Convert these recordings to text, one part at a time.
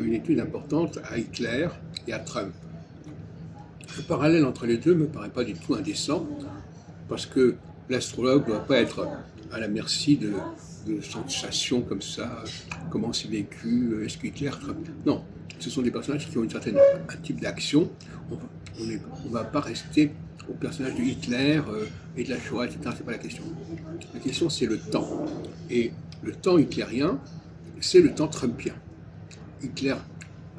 une étude importante à Hitler et à Trump. Le parallèle entre les deux ne me paraît pas du tout indécent, parce que l'astrologue ne doit pas être à la merci de sensations comme ça, comment c'est vécu, est-ce qu'Hitler, Trump... Non, ce sont des personnages qui ont un type d'action. On ne va pas rester au personnage de Hitler et de la Shoah, etc. C'est pas la question. La question, c'est le temps. Et le temps hitlérien, c'est le temps trumpien. Hitler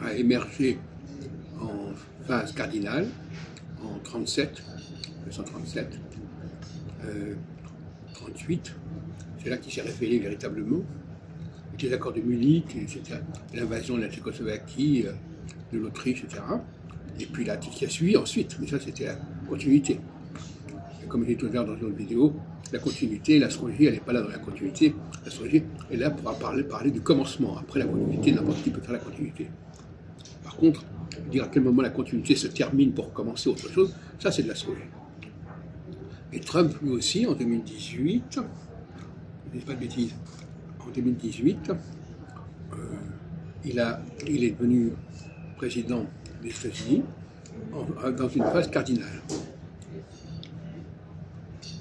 a émergé en phase cardinale en 1937, 38. C'est là qu'il s'est révélé véritablement. Avec les accords de Munich, etc. L'invasion de la Tchécoslovaquie, de l'Autriche, etc. Et puis là, qui a suivi ensuite, mais ça c'était la continuité. Et comme j'ai dit tout à l'heure dans une autre vidéo, la continuité, l'astrologie, elle n'est pas là dans la continuité. L'astrologie est là pour parler du commencement. Après la continuité, n'importe qui peut faire la continuité. Par contre, dire à quel moment la continuité se termine pour commencer autre chose, ça c'est de l'astrologie. Et Trump, lui aussi, en 2018, je ne dis pas de bêtises, en 2018, il est devenu président des États-Unis dans une phase cardinale.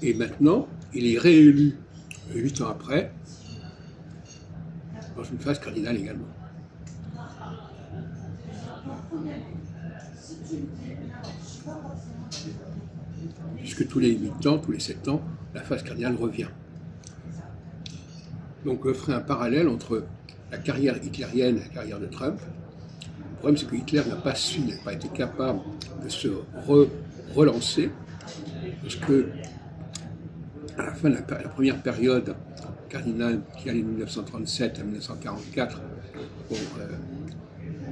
Et maintenant, il est réélu 8 ans après dans une phase cardinale également. Puisque tous les 8 ans, tous les 7 ans, la phase cardinale revient. Donc je ferai un parallèle entre la carrière hitlérienne et la carrière de Trump. Le problème, c'est que Hitler n'a pas été capable de se relancer, parce que à la fin de la première période cardinale, qui allait de 1937 à 1944, bon,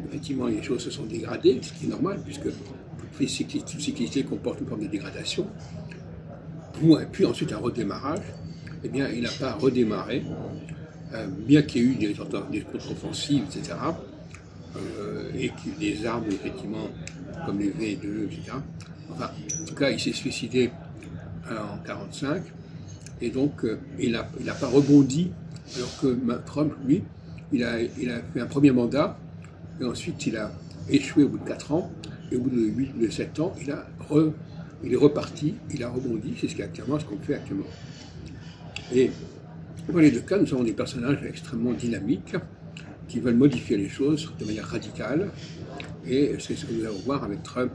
effectivement, les choses se sont dégradées, ce qui est normal, puisque toute cyclicité comporte une forme de dégradation. Et puis ensuite un redémarrage. Eh bien, il n'a pas redémarré, bien qu'il y ait eu des contre-offensives, etc., et qu'il y ait des armes, effectivement, comme les V2, etc. Enfin, en tout cas, il s'est suicidé en 1945, et donc il n'a pas rebondi, alors que Trump, lui, il a fait un premier mandat, et ensuite il a échoué au bout de 4 ans, et au bout de 7 ans, il est reparti, il a rebondi, c'est ce qu'on fait actuellement. Et dans les deux cas, nous avons des personnages extrêmement dynamiques qui veulent modifier les choses de manière radicale. Et c'est ce que nous allons voir avec Trump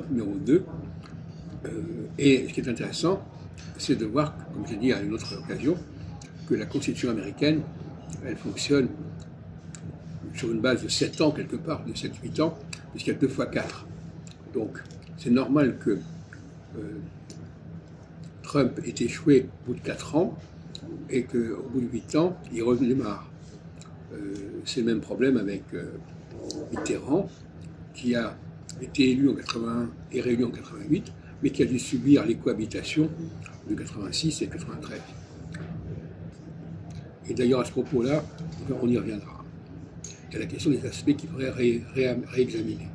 numéro 2. Et ce qui est intéressant, c'est de voir, comme j'ai dit à une autre occasion, que la Constitution américaine, elle fonctionne sur une base de 7 ans quelque part, de 7-8 ans, puisqu'il y a 2 fois 4. Donc c'est normal que Trump ait échoué au bout de 4 ans, et qu'au bout de 8 ans, il redémarre. C'est le même problème avec Mitterrand, qui a été élu en 81 et réélu en 88, mais qui a dû subir les cohabitations de 86 et 93. Et d'ailleurs, à ce propos-là, on y reviendra. Il y a la question des aspects qu'il faudrait réexaminer.